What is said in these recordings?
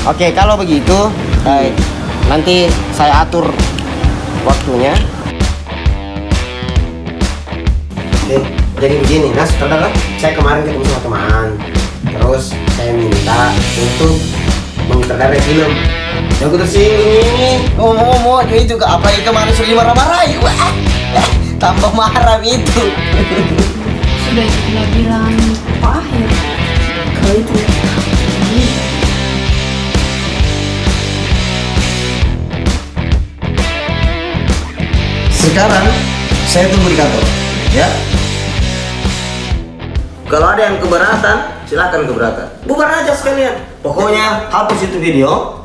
Oke, kalau begitu nanti saya atur waktunya. Oke, jadi begini, Nas, saudara, saya kemarin ketemu sama teman, terus saya minta untuk mengutradarai film. Yang aku tersinggung ini, ngomong-ngomong itu ke apa yang kemarin sudah marah-marahin, tambah marah itu. Sudah kita bilang Pak Akhir kalau itu. Sekarang saya tunggu di kantor, ya. Kalau ada yang keberatan, silakan keberatan. Bubar aja sekalian. Pokoknya hapus itu video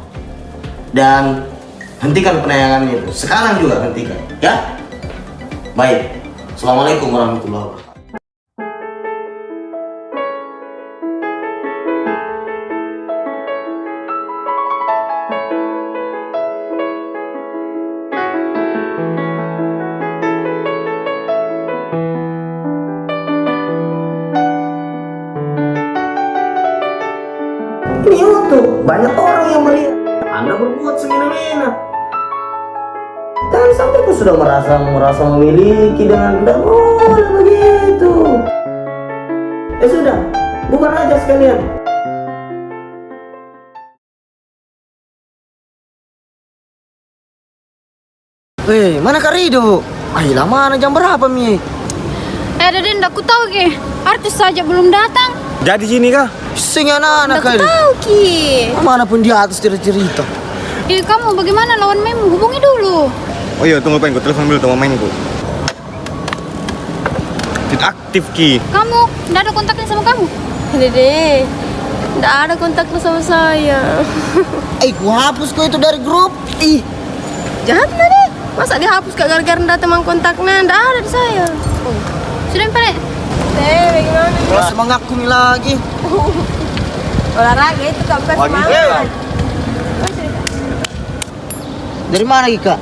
dan hentikan penayangannya itu. Sekarang juga hentikan, ya. Baik. Assalamualaikum warahmatullahi wabarakatuh. Ini YouTube, banyak orang yang melihat Anda berbuat semena-mena. Jangan sampai kau sudah merasa memiliki dengan tidak boleh begitu. Ya sudah, bubar aja sekalian. Mana Kak Rido? Ayolah, mana jam berapa Mi? Deden, aku tahu ke artis saja belum datang. Jadi sini kah? Sing anak-anak Aku kali. tahu ki. Mana pun di atas cerita. Kamu bagaimana lawan memu? Hubungi dulu. Oh iya, tunggu pengen, gue telepon dulu sama main gue. Tidak aktif Ki. Kamu tidak ada kontaknya sama kamu? Dede, tidak ada kontaknya sama saya. Ku hapus kau itu dari grup. Jahat Dede. Masa dihapus kak gara-gara tidak teman kontaknya? Tidak ada di saya. Sudah Pak. Bagaimana? Terus mengakumi lagi. Olahraga itu kak bukan semangat. Dari mana Kak?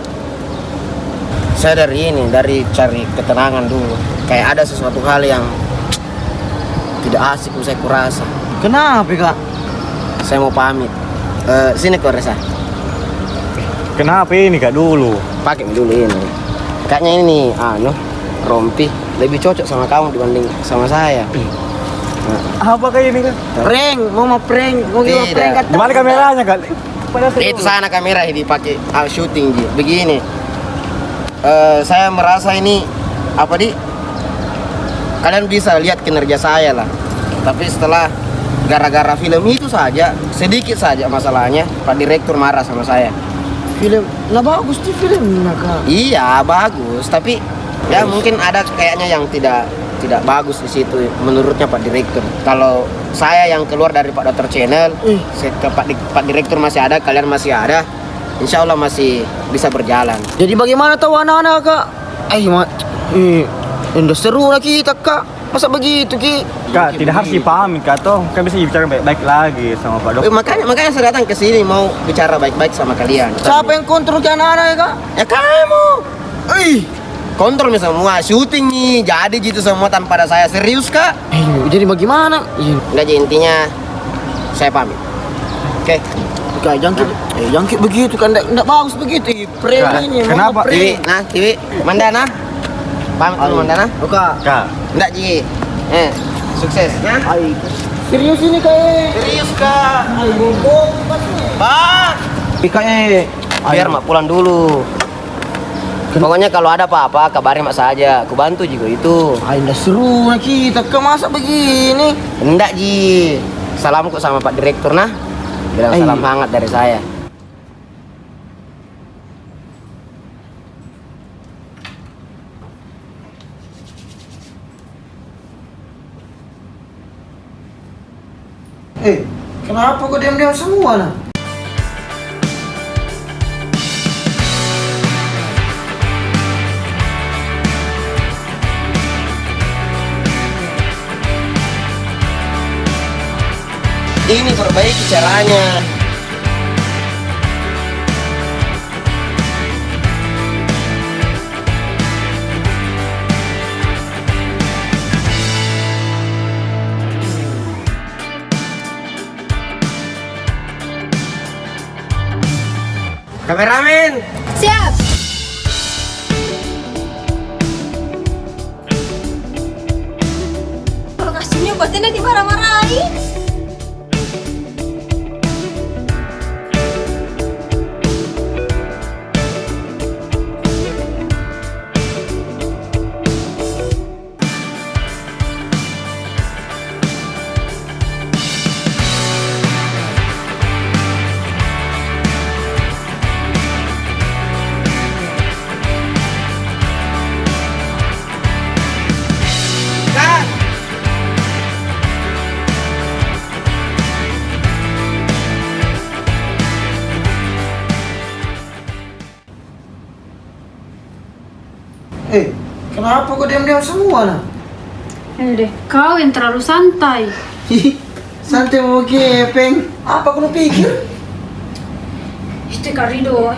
Saya dari cari ketenangan dulu. Kayak ada sesuatu hal yang tidak asik saya kurasa. Kenapa Kak? Saya mau pamit. Sini kok Resa. Kenapa ini kak dulu? Pakai dulu ini. Kayaknya ini rompi lebih cocok sama kamu dibanding sama saya. Apa kayak ini kak? Prank, mau prank, mau gimana prank kata? Gimana kameranya kak? Itu sana kamera dipakai syuting Ji. Begini. Saya merasa ini kalian bisa lihat kinerja saya lah. Tapi setelah gara-gara film itu saja, sedikit saja masalahnya, Pak Direktur marah sama saya. Film, lah bagus tuh filmnya Kak. Iya bagus, tapi ya mungkin ada kayaknya yang tidak bagus di situ menurutnya Pak Direktur. Kalau saya yang keluar dari Pak Dokter Channel, Pak Direktur masih ada, kalian masih ada, insya Allah masih bisa berjalan. Jadi bagaimana tahu anak-anak Kak? Udah seru lah kita Kak. Masa begitu Ki? Kak, tidak harus dipahami kak toh. Kan bisa bicara baik-baik lagi sama Pak Dok. Makanya saya datang ke sini mau bicara baik-baik sama kalian. Siapa yang kontrol ke anak-anak ya Kak? Ya kamu. Kontrol nih semua, syuting nih, jadi gitu semua tanpa ada saya. Serius Kak? Jadi bagaimana? Enggak, intinya saya pamit. Oke. Kak, jangkit begitu kan, enggak bagus begitu. Preminya. Kenapa? Kiwi, Mandana. Pamit dulu Mandana. Oke. Kak. Enggak Ji. Sukses ya. Serius ini Kak. Serius Kak. Pak. Kak, Biar mak pulang dulu. Pokoknya kalau ada apa-apa kabarin mak saja. Aku bantu juga itu. Udah seru lah kita Kak, masa begini? Enggak Ji. Salamku sama Pak Direktur nah. Bilang salam hangat dari saya. Kenapa kok diam-diam semua lah? Ini perbaiki caranya. Kameramen. Siap. Kalau kasihnya pasti nanti marah-marahin. Kenapa kok diam-diam semua nah? Deh, kau yang terlalu santai. Santai mau gepeng. Apa kau pikir? Itu Kak Rido.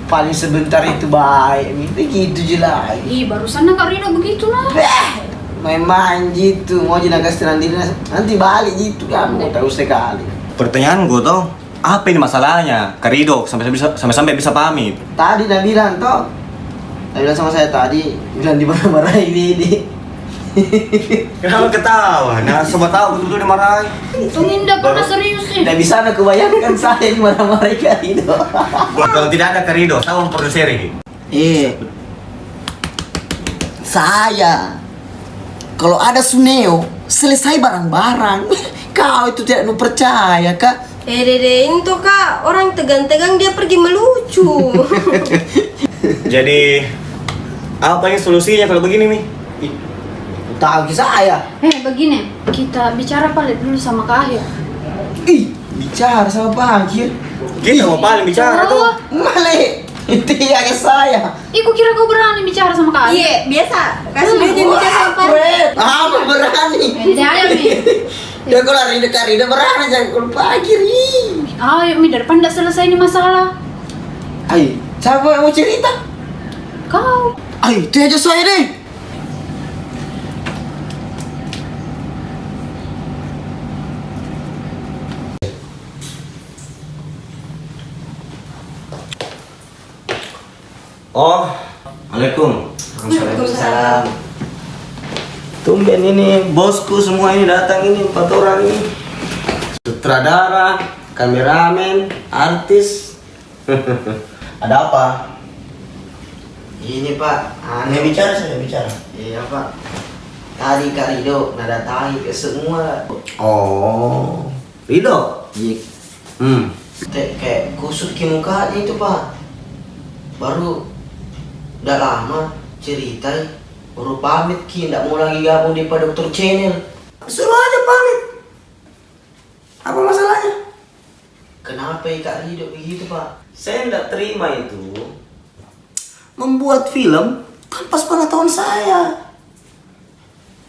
Paling sebentar itu baik. Begitu je lah. Ih, barusan Kak Rido begitu lah. Main-main gitu. Mau jenaka senang diri nanti balik gitu kamu. Tahu sekali. Pertanyaan gue tuh, apa ini masalahnya? Karido sampai bisa pamit. Tadi dia bilang toh. Dia bilang sama saya tadi, bilang dimarah-marahin ini. Kenapa ketawa? Nah, semua tahu betul-betul dimarahin. Untung Indah pernah serius sih. Tidak bisa nak kebayangkan saya dimarah-marahin Karido. Kalau tidak ada Karido, saya mau produser ini. Saya kalau ada Suneo selesai barang-barang. Kau itu tidak mau percaya kak? Dede, itu kak, orang tegang-tegang dia pergi melucu. Jadi, apa ini solusinya kalau begini nih? Tahu kisah saya. Begini, kita bicara paling dulu sama Kak Ahir. Bicara sama Pak Akhir. Kita mau paling bicara tuh. Male, itu ya ke saya. Iku kira kau berani bicara sama Kak Ahir? Iya, biasa. Kasih dia jadi bicara apa? Apa berani? Ente aja Mi. Ya kalau hari dekat Rida berani jangan kalau Pak Akhir. Ayo Mi, daripada tidak selesai ini masalah. Ayo, siapa yang mau cerita? Kau. Ayo, itu aja saya deh. Oh, Waalaikumsalam. Waalaikumsalam. Tumben ini bosku semua ini datang ini 4 orang ini. Sutradara, kameramen, artis. Ada apa? Ini Pak, aneh bicara saya bicara. Iya Pak. Tadi Kak Rido nadatangi ke semua. Oh, Rido? Iya. Kayak kusut ke mukanya itu Pak. Baru udah lama cerita, baru pamit Ki, nggak mau lagi gabung di Dokter Channel. Suruh aja pamit. Apa masalahnya? Kenapa Kak Rido begitu Pak? Saya nggak terima itu membuat film tanpa sepengetahuan saya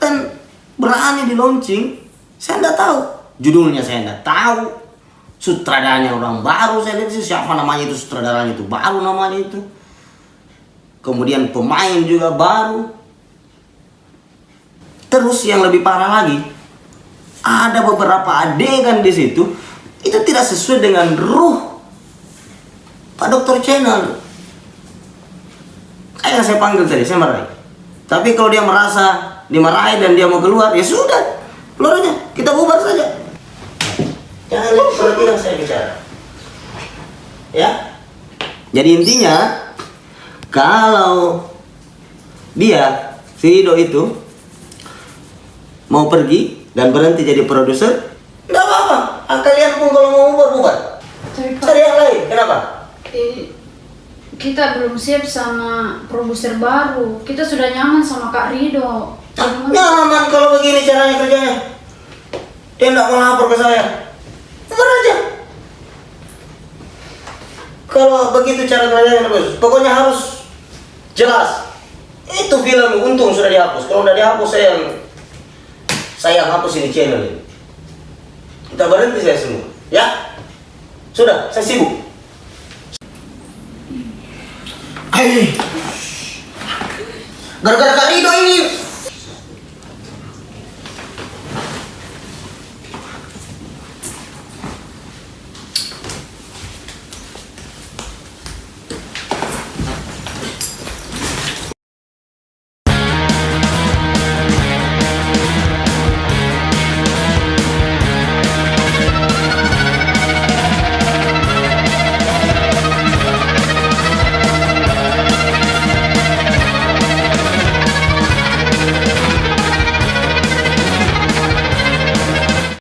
dan berani di launching. Saya nggak tahu judulnya, saya nggak tahu sutradaranya orang baru. Saya lihat siapa namanya itu, sutradaranya itu baru namanya itu. Kemudian pemain juga baru. Terus yang lebih parah lagi, ada beberapa adegan di situ itu tidak sesuai dengan ruh Pak Dokter Channel. Kayak yang saya panggil tadi, saya marahi. Tapi kalau dia merasa dimarahi dan dia mau keluar, ya sudah, keluar aja, kita bubar saja. Jangan lihat seperti yang saya bicara. Ya. Jadi intinya, kalau dia, si Rido itu mau pergi dan berhenti jadi produser, nggak apa-apa. Kalian pun kalau mau bubar. Cari yang lain. Kenapa? Kita belum siap sama produser baru. Kita sudah nyaman sama Kak Rido. Nyaman kalau begini caranya kerjanya. Dia nggak mau lapor ke saya. Bubar aja. Kalau begitu cara kerjanya bagus. Pokoknya harus jelas. Itu film untung sudah dihapus. Kalau udah dihapus saya hapus ini channel ini. Kita berhenti saya semua. Ya? Sudah, saya sibuk. Gara-gara Kak Rido ini